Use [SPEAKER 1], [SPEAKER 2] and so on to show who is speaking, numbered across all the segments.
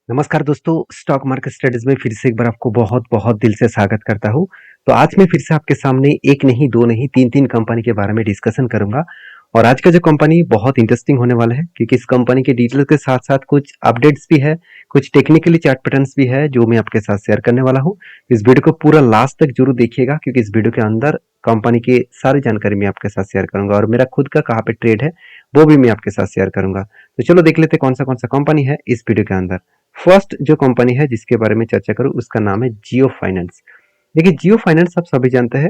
[SPEAKER 1] नमस्कार दोस्तों, stock market studies में फिर से एक बार आपको बहुत-बहुत दिल से स्वागत करता हूँ। तो आज मैं फिर से आपके सामने 1 नहीं, 2 नहीं, 3-3 कंपनी के बारे में डिस्कशन करूँगा और आज का जो कंपनी बहुत इंटरेस्टिंग होने वाला है क्योंकि इस कंपनी के डिटेल्स के साथ-साथ कुछ अपडेट्स भी है, कुछ टेक्निकली चार्ट पैटर्न्स भी है जो मैं आपके साथ शेयर करने वाला हूँ। इस वीडियो को पूरा लास्ट तक ज़रूर देखिएगा क्योंकि इस वीडियो के अंदर कंपनी की सारी जानकारी मैं आपके साथ शेयर करूँगा और मेरा खुद का कहाँ पे ट्रेड है, वो भी मैं आपके साथ शेयर करूँगा। तो चलो देख लेते हैं कौन-सा कंपनी है इस वीडियो के अंदर। फर्स्ट जो कंपनी है जिसके बारे में चर्चा करूँ उसका नाम है जियो फाइनेंस। देखिए जियो फाइनेंस आप सभी जानते हैं,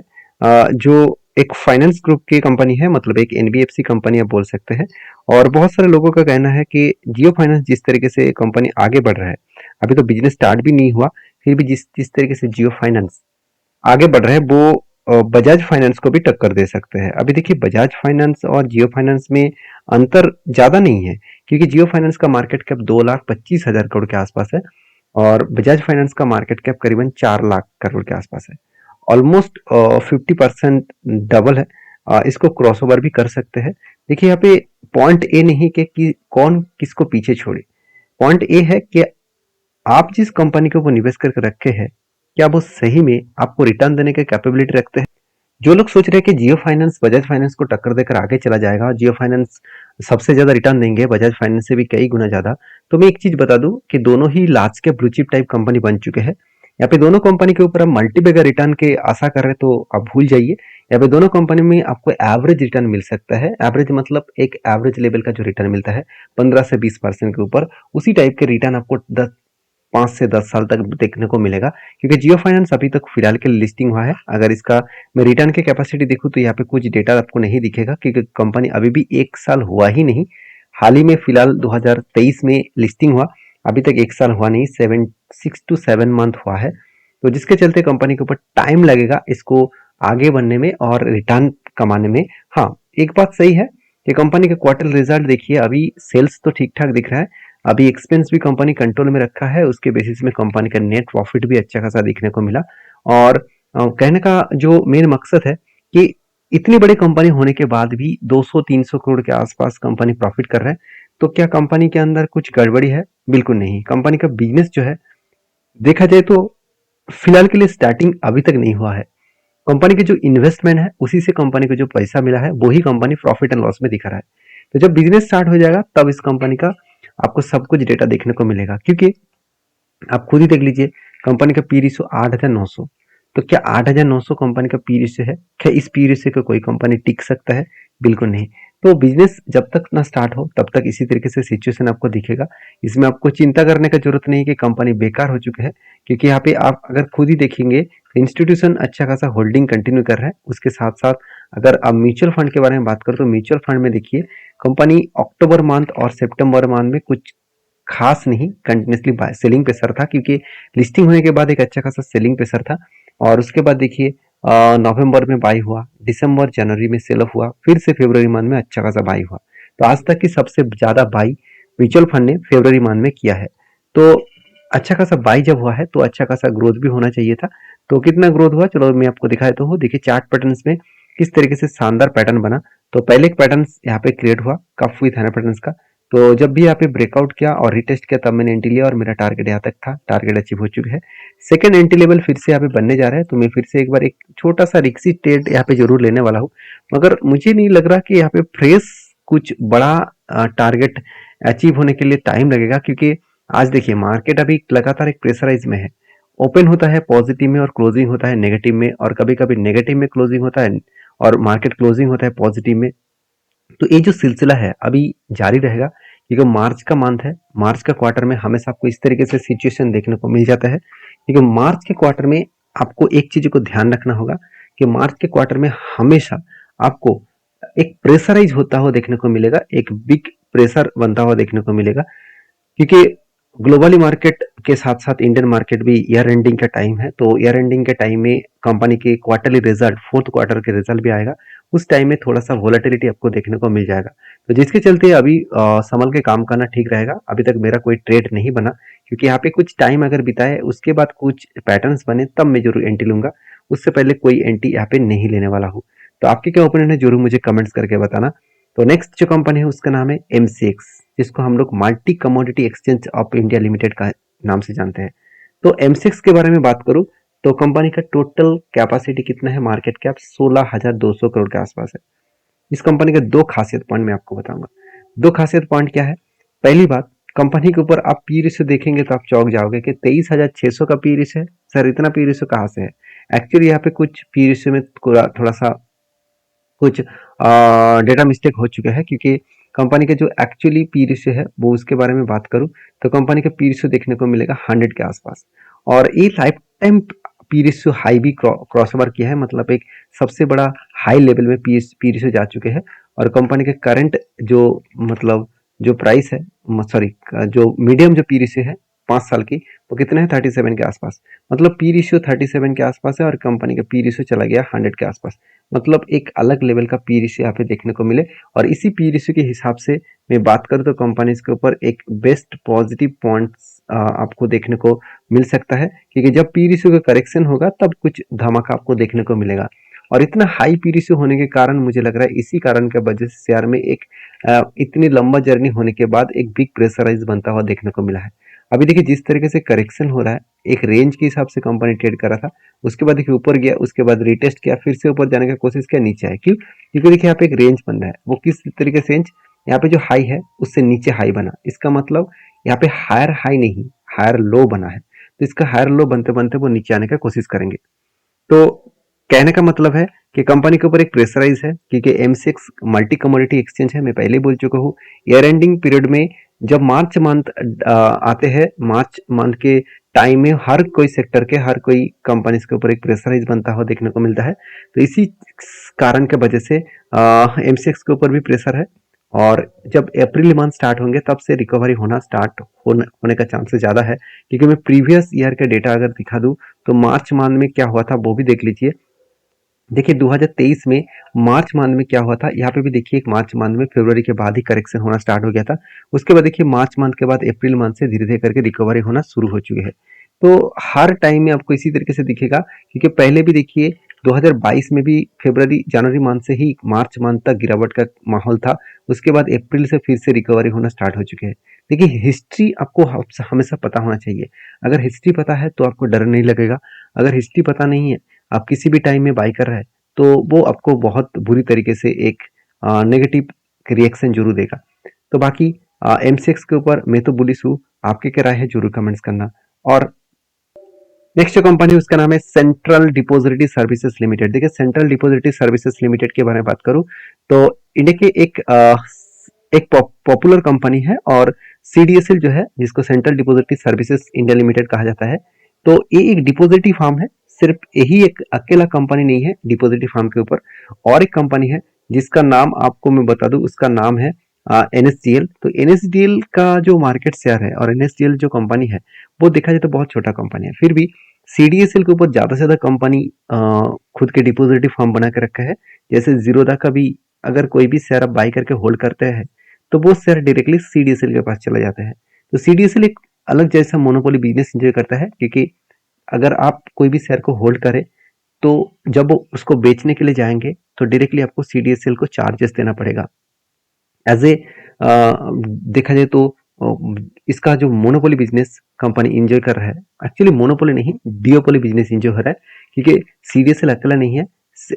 [SPEAKER 1] जो एक फाइनेंस ग्रुप की कंपनी है, मतलब एक एनबीएफसी कंपनी आप बोल सकते हैं। और बहुत सारे लोगों का कहना है कि जियो फाइनेंस जिस तरीके से कंपनी आगे बढ़ रहा है, अभी तो बिजनेस स्टार्ट भी नहीं हुआ, फिर भी जिस जिस तरीके से जियो फाइनेंस आगे बढ़ रहे हैं वो बजाज फाइनेंस को भी टक्कर दे सकते हैं। अभी देखिए बजाज फाइनेंस और जियो फाइनेंस में अंतर ज़्यादा नहीं है क्योंकि जियो फाइनेंस का मार्केट कैप 2,25,000 करोड़ के आसपास है और बजाज फाइनेंस का मार्केट कैप करीबन 4 लाख करोड़ के आसपास है। ऑलमोस्ट 50% डबल है। इसको क्रॉसओवर भी कर सकते हैं। देखिए यहाँ पे पॉइंट ए नहीं कि कौन किसको पीछे छोड़े, पॉइंट ए है कि आप जिस कंपनी को वो निवेश करके रखे हैं, क्या वो सही में आपको रिटर्न देने की कैपेबिलिटी रखते हैं? जो लोग सोच रहे हैं कि जियो फाइनेंस बजाज फाइनेंस को टक्कर देकर आगे चला जाएगा, जियो फाइनेंस सबसे ज्यादा रिटर्न देंगे बजाज फाइनेंस से भी कई गुना ज्यादा, तो मैं एक चीज बता दूं कि दोनों ही लार्ज के ब्लू चिप टाइप कंपनी बन चुके हैं। यहाँ पे दोनों कंपनी के ऊपर आप मल्टीबैगर रिटर्न के आशा कर रहे हैं तो आप भूल जाइए। यहाँ पे दोनों कंपनी में आपको एवरेज रिटर्न मिल सकता है। एवरेज मतलब एक एवरेज लेवल का जो रिटर्न मिलता है 15 से 20% के ऊपर, उसी टाइप के रिटर्न आपको 5 से 10 साल तक देखने को मिलेगा क्योंकि जियो फाइनेंस अभी तक फिलहाल के लिए लिस्टिंग हुआ है। अगर इसका मैं रिटर्न की कैपेसिटी देखूं तो यहाँ पे कुछ डेटा आपको नहीं दिखेगा क्योंकि कंपनी अभी भी 1 साल हुआ ही नहीं। हाल ही में फिलहाल 2023 में लिस्टिंग हुआ, अभी तक 1 साल हुआ नहीं, 6 to 7 मंथ हुआ है। तो जिसके चलते कंपनी के ऊपर टाइम लगेगा इसको आगे बढ़ने में और रिटर्न कमाने में। हाँ, एक बात सही है कि कंपनी का क्वार्टर रिजल्ट देखिए, अभी सेल्स तो ठीक ठाक दिख रहा है, अभी एक्सपेंस भी कंपनी कंट्रोल में रखा है, उसके बेसिस में कंपनी का नेट प्रॉफिट भी अच्छा खासा दिखने को मिला। और कहने का जो मेन मकसद है कि इतनी बड़ी कंपनी होने के बाद भी 200-300 करोड़ के आसपास कंपनी प्रॉफिट कर रहा है, तो क्या कंपनी के अंदर कुछ गड़बड़ी है? बिल्कुल नहीं। कंपनी का बिजनेस जो है देखा जाए तो फिलहाल के लिए स्टार्टिंग अभी तक नहीं हुआ है। कंपनी के जो इन्वेस्टमेंट है उसी से कंपनी को जो पैसा मिला है वही कंपनी प्रॉफिट एंड लॉस में दिखा रहा है। तो जब बिजनेस स्टार्ट हो जाएगा तब इस कंपनी का आपको सब कुछ डेटा देखने को मिलेगा क्योंकि आप खुद ही देख लीजिए, कंपनी का पी रेशियो 8,900। तो क्या 8,900 कंपनी का पी रेशियो है? क्या इस पी रेशियो पे कोई कंपनी टिक सकता है? बिल्कुल नहीं। तो बिजनेस जब तक ना स्टार्ट हो तब तक इसी तरीके से सिचुएशन आपको दिखेगा। इसमें आपको चिंता करने का जरूरत नहीं है कि कंपनी बेकार हो चुके हैं, क्योंकि यहाँ पे आप अगर खुद ही देखेंगे इंस्टीट्यूशन अच्छा खासा होल्डिंग कंटिन्यू कर रहा है। उसके साथ साथ अगर आप म्यूचुअल फंड के बारे में बात करें तो म्यूचुअल फंड में देखिए कंपनी अक्टूबर मंथ और सितंबर मंथ में कुछ खास नहीं कंटिन्यूसली सेलिंग प्रेशर था क्योंकि लिस्टिंग होने के बाद एक अच्छा खासा सेलिंग प्रेशर था। और उसके बाद देखिए नवंबर में बाई हुआ, दिसंबर जनवरी में सेल ऑफ हुआ, फिर से फरवरी मंथ में अच्छा खासा बाई हुआ। तो आज तक की सबसे ज्यादा बाई म्यूचुअल फंड ने फरवरी मंथ में किया है। तो अच्छा खासा बाई जब हुआ है तो अच्छा खासा ग्रोथ भी होना चाहिए था। तो कितना ग्रोथ हुआ चलो मैं आपको दिखाया तो हूँ। देखिए चार्ट पैटर्न्स में किस तरीके से शानदार पैटर्न बना। तो पहले एक पैटर्न यहाँ पे क्रिएट हुआ कफ विथ हैना पैटर्न्स का। तो जब भी यहाँ पे ब्रेकआउट किया और रिटेस्ट किया तब मैंने एंट्री लिया और मेरा टारगेट यहाँ तक था, टारगेट अचीव हो चुके हैं। सेकंड एंट्री लेवल फिर से यहाँ पे बनने जा रहा है, तो मैं फिर से एक बार एक छोटा सा रिक्सी ट्रेड यहाँ पे जरूर लेने वाला हूँ। मगर मुझे नहीं लग रहा कि यहाँ पे फ्रेश कुछ बड़ा टारगेट अचीव होने के लिए टाइम लगेगा क्योंकि आज देखिए मार्केट अभी लगातार एक प्रेशराइज में है। ओपन होता है पॉजिटिव में और क्लोजिंग होता है नेगेटिव में, और कभी कभी नेगेटिव में क्लोजिंग होता है और मार्केट क्लोजिंग होता है पॉजिटिव में। तो ये जो सिलसिला है अभी जारी रहेगा क्योंकि मार्च का मंथ है। मार्च का क्वार्टर में हमेशा आपको इस तरीके से सिचुएशन देखने को मिल जाता है क्योंकि मार्च के क्वार्टर में आपको एक चीज को ध्यान रखना होगा कि मार्च के क्वार्टर में हमेशा आपको एक प्रेशराइज होता हुआ देखने को मिलेगा, एक बिग प्रेशर बनता हुआ देखने को मिलेगा क्योंकि ग्लोबली मार्केट के साथ साथ इंडियन मार्केट भी ईयर एंडिंग का टाइम है। तो ईयर एंडिंग के टाइम में कंपनी के क्वार्टरली रिजल्ट, फोर्थ क्वार्टर के रिजल्ट भी आएगा। उस टाइम में थोड़ा सा वोलेटिलिटी आपको देखने को मिल जाएगा, तो जिसके चलते अभी संभल के काम करना ठीक रहेगा। अभी तक मेरा कोई ट्रेड नहीं बना क्योंकि यहाँ पे कुछ टाइम अगर बिताए उसके बाद कुछ पैटर्न्स बने तब मैं जरूर एंट्री लूंगा। उससे पहले कोई एंट्री यहाँ पे नहीं लेने वाला हूँ। तो आपके क्या ओपिनियन है जरूर मुझे कमेंट्स करके बताना। तो नेक्स्ट जो कंपनी है उसका नाम है एमसीएक्स, जिसको हम लोग multi commodity exchange of India limited का नाम से जानते हैं। तो एमसेक्स के बारे में बात करूं तो कंपनी का टोटल कैपेसिटी कितना है, मार्केट कैप 16,200 करोड़ के आसपास है। इस कंपनी के दो खासियत पॉइंट मैं आपको बताऊंगा। दो खासियत पॉइंट क्या है? पहली बात, कंपनी के ऊपर आप पी रेशियो देखेंगे तो आप चौंक जाओगे कि 23,600 का पी रेशियो है। सर इतना पी रेशियो कहाँ से है? एक्चुअली यहाँ पे कुछ पी रेशियो में थोड़ा सा कुछ डेटा मिस्टेक हो चुका है, क्योंकि कंपनी का जो एक्चुअली पी रेशियो है वो उसके बारे में बात करूं तो कंपनी का पी रेशियो देखने को मिलेगा 100 के आसपास, और ये life time P ratio high भी क्रॉस ओवर किया है, मतलब एक सबसे बड़ा हाई लेवल में पी रेशियो जा चुके हैं। और कंपनी के करंट जो मतलब जो प्राइस है, सॉरी, जो मीडियम जो पी रेशियो है 5 साल की, वो कितने हैं, 37 के आसपास। मतलब पी रेशियो 37 के आसपास है और कंपनी का पी रेशियो चला गया 100 के आसपास। मतलब एक अलग लेवल का पी रेशियो यहाँ पे देखने को मिले। और इसी पी रेशियो के हिसाब से मैं बात करूँ तो कंपनीज के ऊपर एक बेस्ट पॉजिटिव पॉइंट्स आपको देखने को मिल सकता है, क्योंकि जब पी रेशियो का करेक्शन होगा तब कुछ धमाका आपको देखने को मिलेगा। और इतना हाई पी रेशियो होने के कारण मुझे लग रहा है इसी कारण के वजह से शेयर में एक इतनी लंबा जर्नी होने के बाद एक बिग प्रेशराइज बनता हुआ देखने को मिला है। अभी देखिए जिस तरीके से करेक्शन हो रहा है, एक रेंज के हिसाब से कंपनी ट्रेड कर रहा था, उसके बाद देखिए ऊपर गया, उसके बाद रिटेस्ट किया, फिर से ऊपर जाने की कोशिश किया, नीचे आया। क्यों? क्योंकि देखिए यहाँ पे एक रेंज बन रहा है, वो किस तरीके से रेंज, यहाँ पे जो हाई है उससे नीचे हाई बना, इसका मतलब यहाँ पे हायर हाई नहीं, हायर लो बना है। तो इसका हायर लो बनते बनते वो नीचे आने की कोशिश करेंगे। तो कहने का मतलब है कि कंपनी के ऊपर एक प्रेशराइज है, क्योंकि एमसेक्स मल्टी कमोडिटी एक्सचेंज है, मैं पहले ही बोल चुका हूँ। ईयर एंडिंग पीरियड में जब मार्च मंथ आते हैं, मार्च मंथ के टाइम में हर कोई सेक्टर के, हर कोई कंपनी के ऊपर एक प्रेशराइज बनता हुआ देखने को मिलता है। तो इसी कारण के वजह से एमसेक्स के ऊपर भी प्रेशर है। और जब अप्रैल मंथ स्टार्ट होंगे तब से रिकवरी होना स्टार्ट होने का चांसेस ज़्यादा है, क्योंकि मैं प्रीवियस ईयर का डेटा अगर दिखा दूं तो मार्च मंथ में क्या हुआ था वो भी देख लीजिए। देखिए 2023 में मार्च मंथ में क्या हुआ था, यहाँ पे भी देखिए एक मार्च मंथ में फरवरी के बाद ही करेक्शन होना स्टार्ट हो गया था। उसके बाद देखिए मार्च मंथ के बाद अप्रैल मंथ से धीरे धीरे करके रिकवरी होना शुरू हो चुकी है। तो हर टाइम में आपको इसी तरीके से दिखेगा, क्योंकि पहले भी देखिए 2022 में भी फरवरी जनवरी मंथ से ही मार्च मंथ तक गिरावट का माहौल था। उसके बाद अप्रैल से फिर से रिकवरी होना स्टार्ट हो चुके हैं। देखिए हिस्ट्री आपको हमेशा पता होना चाहिए। अगर हिस्ट्री पता है तो आपको डर नहीं लगेगा। अगर हिस्ट्री पता नहीं है, आप किसी भी टाइम में बाई कर रहे हैं, तो वो आपको बहुत बुरी तरीके से एक नेगेटिव रिएक्शन जरूर देगा। तो बाकी एमसीएक्स के ऊपर मैं तो बुलिश हूँ, आपके क्या राय है जरूर कमेंट्स करना। और नेक्स्ट जो कंपनी है उसका नाम है सेंट्रल डिपोजिटरी सर्विसेज लिमिटेड। देखिए सेंट्रल डिपोजिटरी सर्विसेज लिमिटेड के बारे में बात करूं तो इंडिया के एक पॉपुलर कंपनी है, और सीडीएसएल जो है, जिसको central depository services India limited कहा जाता है, तो ये एक डिपोजिटरी फर्म है। सिर्फ यही एक अकेला कंपनी नहीं है डिपोजिटरी फर्म के ऊपर, और एक कंपनी है जिसका नाम आपको मैं बता दूं, उसका नाम है एनएसडीएल। तो एनएसडीएल का जो मार्केट शेयर है और एनएसडीएल जो कंपनी है वो देखा जाए तो बहुत छोटा कंपनी है, फिर भी सीडीएसएल के ऊपर ज्यादा से ज्यादा कंपनी खुद के डिपोजिटरी फर्म बना के रखा है। जैसे जीरोधा का भी अगर कोई भी शेयर आप बाई करके होल्ड करते हैं तो वो शेयर डायरेक्टली सीडीएसएल के पास चला जाता है। तो सीडीएसएल एक अलग जैसा मोनोपोली बिजनेस एंजॉय करता है, क्योंकि अगर आप कोई भी शेयर को होल्ड करें तो जब वो उसको बेचने के लिए जाएंगे तो डायरेक्टली आपको सीडीएसएल को चार्जेस देना पड़ेगा। एज ए देखा जाए तो इसका जो मोनोपोली बिजनेस कंपनी इंजॉय कर रहा है, एक्चुअली मोनोपोली नहीं, डिओपोली बिजनेस इंजॉय हो रहा है, क्योंकि सीडीएसएल अकेला नहीं है,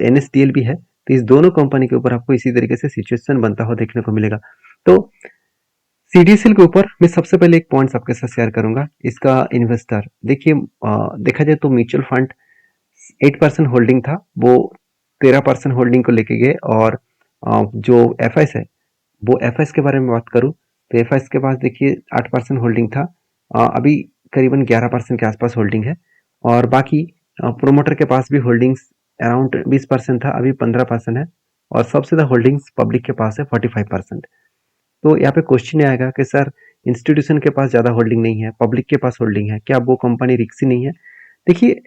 [SPEAKER 1] एनएसडीएल भी है। तो इस दोनों कंपनी के ऊपर आपको इसी तरीके से सिचुएशन बनता हुआ देखने को मिलेगा। तो सीडीएसएल के ऊपर मैं सबसे पहले एक पॉइंट आपके साथ शेयर करूंगा। इसका इन्वेस्टर देखिए, देखा जाए तो म्यूचुअल फंड 8% होल्डिंग था, वो 13% होल्डिंग को लेके गए। और जो एफएस है, वो एफएस के बारे में बात करूं तो एफएस के पास देखिए 8% होल्डिंग था, अभी करीबन 11% के आसपास होल्डिंग है। और बाकी प्रोमोटर के पास भी होल्डिंग्स अराउंड 20% था, अभी 15% है। और सबसे ज्यादा होल्डिंग्स पब्लिक के पास है 45%। तो यहाँ पे क्वेश्चन आएगा कि सर इंस्टीट्यूशन के पास ज्यादा होल्डिंग नहीं है, पब्लिक के पास होल्डिंग है, क्या वो कंपनी रिक्स ही नहीं है? देखिए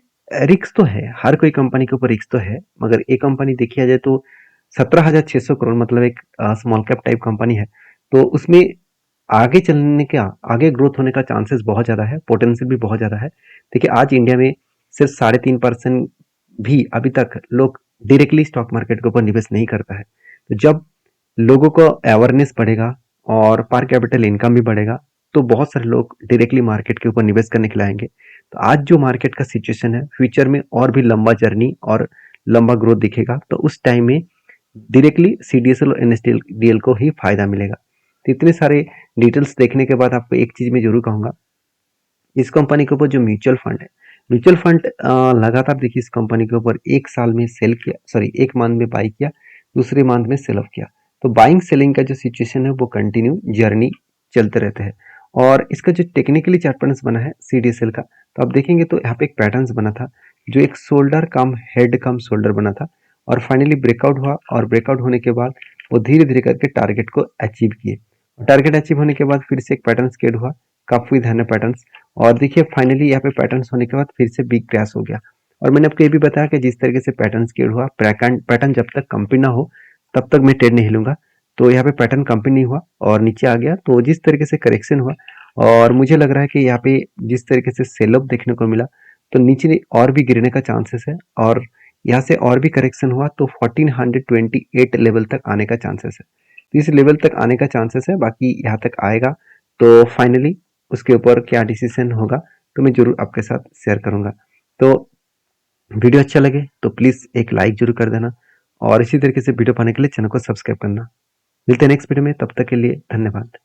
[SPEAKER 1] रिक्स तो है, हर कोई कंपनी के ऊपर रिक्स तो है, मगर एक कंपनी देखिए जाए तो 17,600 करोड़, मतलब एक स्मॉल कैप टाइप कंपनी है। तो उसमें आगे चलने का, आगे ग्रोथ होने का चांसेस बहुत ज्यादा है, पोटेंशियल भी बहुत ज्यादा है। देखिए आज इंडिया में सिर्फ 3.5% भी अभी तक लोग डायरेक्टली स्टॉक मार्केट के ऊपर निवेश नहीं करता है। तो जब लोगों को अवेयरनेस बढ़ेगा और पर कैपिटल इनकम भी बढ़ेगा, तो बहुत सारे लोग डायरेक्टली मार्केट के ऊपर निवेश करने के लिए आएंगे। तो आज जो मार्केट का सिचुएशन है, फ्यूचर में और भी लंबा जर्नी और लंबा ग्रोथ दिखेगा, तो उस टाइम में डायरेक्टली सीडीएसएल और एनएसडीएल को ही फायदा मिलेगा। तो इतने सारे डिटेल्स देखने के बाद आपको एक चीज मैं जरूर कहूंगा, इस कंपनी के ऊपर जो म्यूचुअल फंड है, म्यूचुअल फंड लगातार देखिए इस कंपनी के ऊपर एक साल में सेल किया, सॉरी एक मंथ में बाई किया, दूसरे मंथ में सेल ऑफ किया। तो बाइंग सेलिंग का जो सिचुएशन है वो कंटिन्यू जर्नी चलते रहते हैं। और इसका जो टेक्निकली चार्ट पैटर्न बना है सीडीएसएल का, तो आप देखेंगे तो यहाँ पे एक पैटर्न बना था जो एक शोल्डर कम हेड कम शोल्डर बना था, और फाइनली ब्रेकआउट हुआ, और ब्रेकआउट होने के बाद वो धीरे धीरे करके टारगेट को अचीव किए। टारगेट अचीव होने के बाद फिर से एक पैटर्न क्रिएट हुआ, काफी धन्य पैटर्न। और देखिए फाइनली यहाँ पे पैटर्न्स होने के बाद फिर से बिग क्रैश हो गया। और मैंने आपको ये भी बताया कि जिस तरीके से पैटर्न क्रिएट हुआ, पैटर्न जब तक कंप्लीट ना हो तब तक मैं ट्रेड नहीं लूंगा। तो यहाँ पे पैटर्न कंप्लीट नहीं हुआ और नीचे आ गया, तो जिस तरीके से करेक्शन हुआ, और मुझे लग रहा है कि यहाँ पे जिस तरीके से सेल ऑफ देखने को मिला, तो नीचे और भी गिरने का चांसेस है, और यहाँ से और भी करेक्शन हुआ तो 1428 लेवल तक आने का चांसेस है। तो इस लेवल तक आने का चांसेस है, बाकी यहाँ तक आएगा तो फाइनली उसके ऊपर क्या डिसीजन होगा तो मैं जरूर आपके साथ शेयर करूंगा। तो वीडियो अच्छा लगे तो प्लीज एक लाइक जरूर कर देना, और इसी तरीके से वीडियो पाने के लिए चैनल को सब्सक्राइब करना। मिलते हैं नेक्स्ट वीडियो में, तब तक के लिए धन्यवाद।